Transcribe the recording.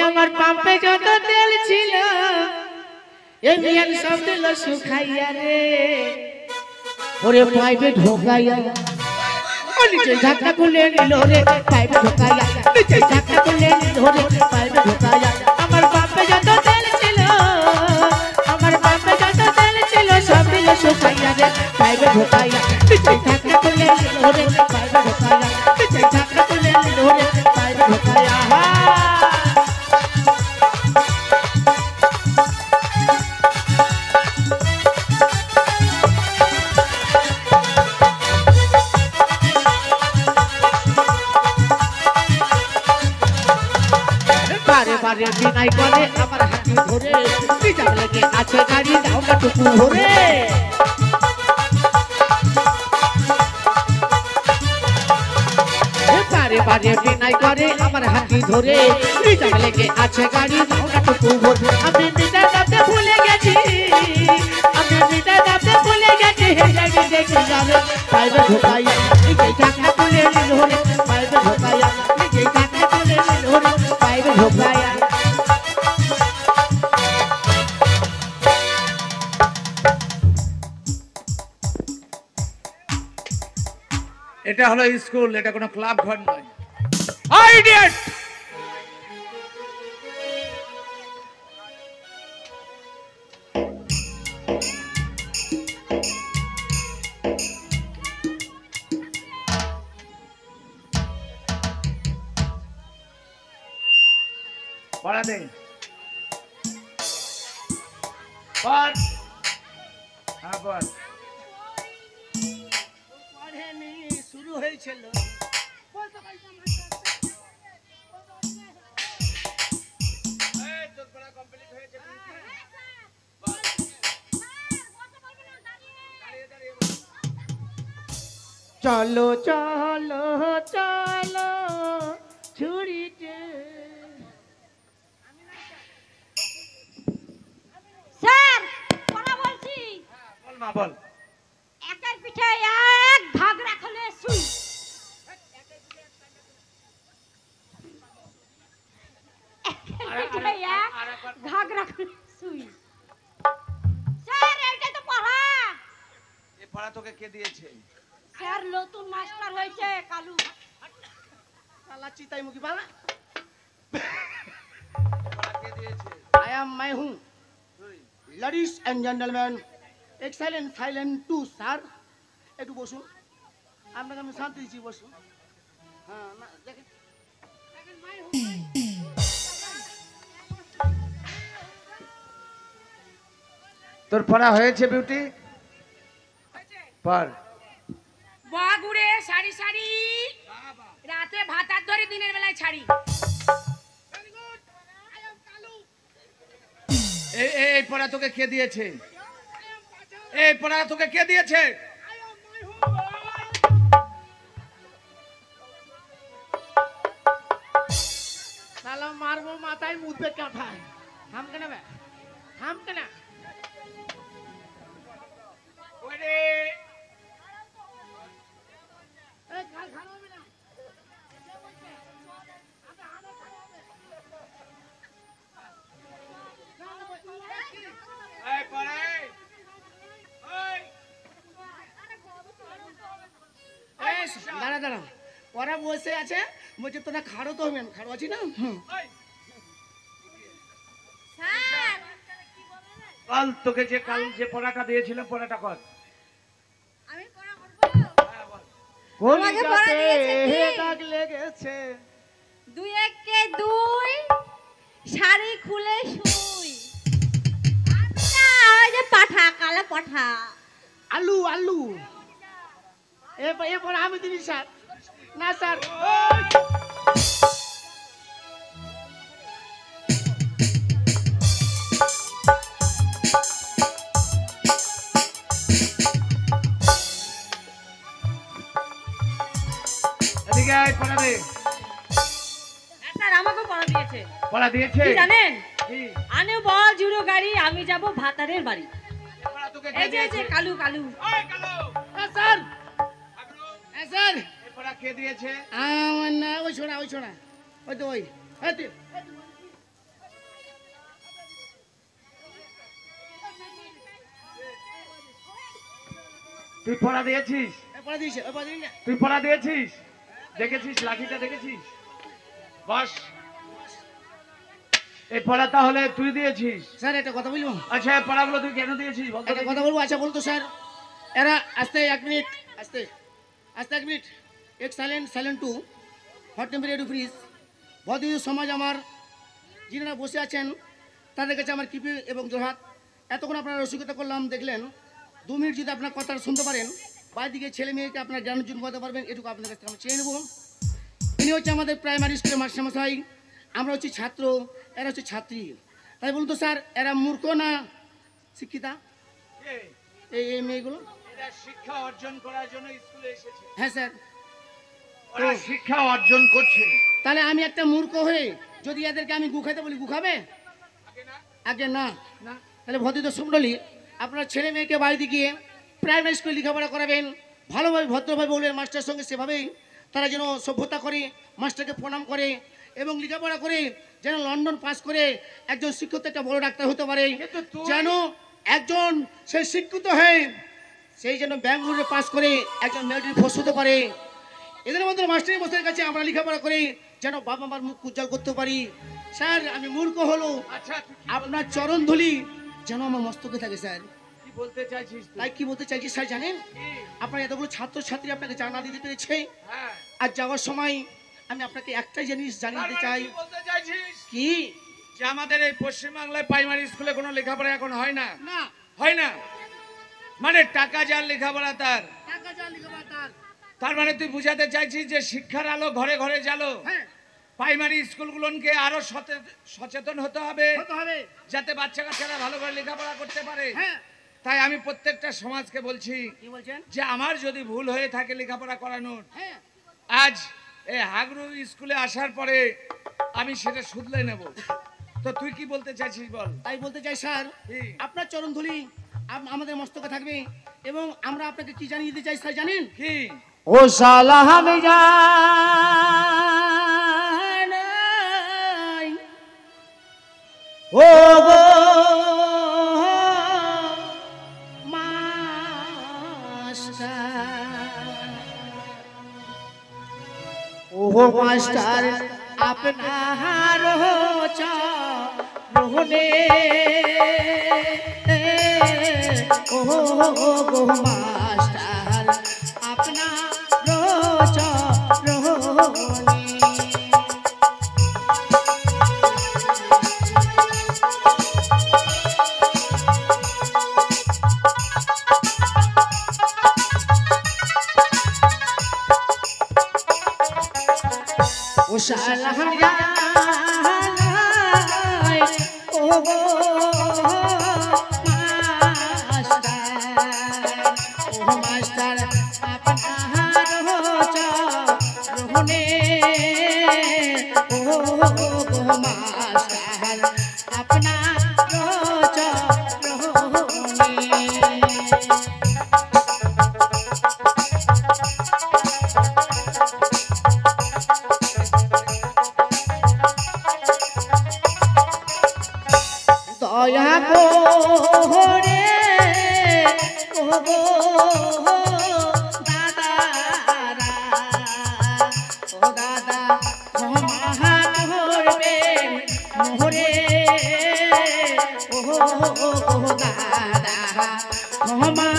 আমার পাম্পে যত তেল ছিল এই মিয়ান সব দিল শুকাইয়া রে ওরে পাইপে ঢোকাইয়া নিচে ঝাঁকা খুলে নিল রে পাইপে ঢোকাইয়া নিচে ঝাঁকা খুলে নিল রে পাইপে ঢোকাইয়া আমার পাম্পে যত তেল ছিল আমার পাম্পে যত তেল ছিল সব দিল শুকাইয়া রে পাইপে ঢোকাইয়া নিচে ঝাঁকা খুলে নিল রে পাইপে ঢোকাইয়া নিচে ঝাঁকা খুলে নিল রে পাইপে ঢোকাইয়া বারে বিনাই করে আমার হাতি ধরে বিজাব লেগে আছে গাড়ি দাও না টুকু ধরে বারে বারে বিনাই করে আমার হাতি ধরে বিজাব লেগে আছে গাড়ি দাও না টুকু ধরে আমি মিটার দাতে ভুলে গেছি আমি মিটার দাতে ভুলে গেছি হে গাড়ি দেখে যাবে পাইবে ঢোকাইয়া নিজেই ঢাকা তুলে নিল রে পাইবে ঢোকাইয়া নিজেই ঢাকা তুলে নিল রে পাইবে ঢোকাইয়া এটা হলো স্কুল, এটা কোনো ক্লাব ঘর নয়। আইডিয়েট! পড়া দে। পড়। হ্যাঁ পড়। শুরু হয়েছিল চলো চলো চলো ছুরিতে স্যার পড়া বলছি বল মা বল। একের পিঠে এক ভাগ রাখলে সুই ভাগ রাখলে সুই স্যার এটা তো পড়া এই পড়া তোকে কে দিয়েছে? স্যার নতুন মাস্টার হয়েছে কালু साला चिताई मुखी बाला পড়া কে দিয়েছে? I am मैं हूँ ladies and gentlemen excellent silent to sir একটু বসুন আপনাকে আমি শান্তি দিচ্ছি বসুন হ্যাঁ না দেখেন তোর পড়া হয়েছে বিউটি? পড়। বাগুড়ে সারি সারি রাতে ভাতার ধরে দিনের বেলায় ছাড়ি। এই পড়া তোকে কে দিয়েছে? এই পড়া তোকে কে দিয়েছে? साला मारबो माথায় মুদবে কাঁথায় হাম কেন বে হাম কেন ওরে এই কাল খানো হবে না এই পড়া এই দাঁড়া দাঁড়া ওরা বসে আছে বলছে তোরা খাড়ো তো হবেন খাড়ো আছি না স্যার কাল তোকে যে কাল যে পড়াটা দিয়েছিল পড়াটা কর। আমি পড়া করব কলিকাতে হে দাগ লেগেছে দুই একে দুই শাড়ি খুলে শুই আচ্ছা ওই যে পাঠা কালা পাঠা আলু আলু এরপর আমি দিবি স্যার না স্যার এদিকে আয় পড়া দে। স্যার আমাকে পড়া দিয়েছে। পড়া দিয়েছে? কি জানেন? কি? আনে বল জুড়ো গাড়ি আমি যাব ভাতারের বাড়ি। এই পড়া তোকে কে এই যে দিয়েছে? কালু কালু ওই কালু স্যার স্যার এই পড়া কে দিয়েছে? না ওই ছোড়া ওই তো ওই তুই পড়া দিয়েছিস? পড়া দিয়েছে, পড়া দিই না। তুই পড়া দিয়েছিস? দেখেছিস লাঠিটা দেখেছিস? বস। এই পড়া তাহলে তুই দিয়েছিস? স্যার একটা কথা বলবো? আচ্ছা এই পড়াগুলো তুই কেন দিয়েছিস বলতো? একটা কথা বলবো। আচ্ছা বলতো স্যার, এরা আস্তে 1 মিনিট, আস্তে আস্তে 1 মিনিট। এক silent to hot temperature fridge. ভদ্র সমাজ আমার যিনারা বসে আছেন তাদের কাছে আমার কৃপি এবং জোহাত। এতক্ষণ আপনারা রসিকতা করলাম, দেখলেন 2 মিনিট যদি আপনার কথা শুনতে পারেন, বাইদিকে ছেলে মেয়েকে আপনার জ্ঞান অর্জন করতে পারবেন, এটুকু আপনাদের কাছে আমরা চেয়ে নেব। ইনি হচ্ছে আমাদের প্রাইমারি স্কুলের মাস্টারমশাই, আমরা হচ্ছে ছাত্র, এরা হচ্ছে ছাত্রী। তাই বলুন তো স্যার, এরা মূর্খ না শিক্ষিতা? এই মেয়েগুলো এরা শিক্ষা অর্জন করার জন্য স্কুলে এসেছে। হ্যাঁ স্যার। ওরা শিক্ষা অর্জন করছে। তাহলে আমি একটা মূর্খ হয়ে যদি এদেরকে আমি গু খাইতে বলি, গু খাবে? আগে না। তাহলে ভদ্র সুমণ্ডলী, আপনার ছেলে মেয়েকে বাড়িতে গিয়ে প্রাইমারি স্কুলে লেখাপড়া করাবেন, ভালোভাবে ভদ্রভাবে বলবেন মাস্টারের সঙ্গে, সেভাবেই তারা যেন সভ্যতা করে, মাস্টারকে প্রণাম করে এবং লেখাপড়া করে যেন লন্ডন পাস করে একজন শিক্ষিত একটা বড় ডাক্তার হতে পারে, যেন একজন সেই শিক্ষিত হয়ে সেই যেন ব্যাঙ্গালোরে পাস করে একজন মেডিকেল ফোর্স হতে পারে। এদের মধ্যে মাস্টারি মাস্টারের কাছে আমরা লেখাপড়া করে যেন বাবা মার মুখ উজ্জ্বল করতে পারি। স্যার আমি মূর্খ হলো, আচ্ছা আপনার চরণ ধুলি যেন আমার মস্তকে থাকে স্যার। কি বলতে চাইছিস তুই? তাই কি বলতে চাইছি স্যার জানেন? আপনার এতগুলো ছাত্রছাত্রী আপনাকে জানা দিতে পেরেছে, হ্যাঁ। আর যাওয়ার সময় আমি আপনাকে একটাই জিনিস জানিয়ে দিতে চাই। কি বলতে চাইছিস? কি? যে আমাদের এই পশ্চিমবাংলায় প্রাইমারি স্কুলে কোনো লেখাপড়া এখন হয় না? না, হয় না মানে টাকা যার লেখাপড়া তার। টাকা যা লেখাপড়া তার। তার মানে তুই বুঝাতে চাইছিস যে শিক্ষার আলো ঘরে ঘরে জ্বালো। হ্যাঁ, প্রাইমারি স্কুলগুলোকে আরো সচেতন হতে হবে, হতে হবে। যাতে বাচ্চা কাচ্চারা ভালো করে লেখাপড়া করতে পারে। হ্যাঁ, তাই আমি প্রত্যেকটা সমাজকে বলছি কি বলছেন? যে আমার যদি ভুল হয়ে থাকে লেখাপড়া করানোর, হ্যাঁ, আজ এই হাগরু স্কুলে আসার পরে আমি সেটা শুধলে নেব। তো তুই কি বলতে চাইছিস বল? তাই বলতে চাই স্যার, কি? আপনার চরণ ধুলি আমাদের মস্তকে থাকবে এবং আমরা আপনাকে কি জানিয়ে দিতে চাই স্যার জানেন? কি? ও শালা আমি জানাই ও গো মাস্টার, ও মাস্টার আপনার চরণে, ও গো মাস্টার আপনার চরণে। ও শালা জানাই ও গো মাস্টার, আপনার চরণে, ও গো মাস্টার আপনার চরণে। দয়া করে ও গো দাদারা, ও দাদা ক্ষমা করবেন মোরে, ও দাদা ক্ষমা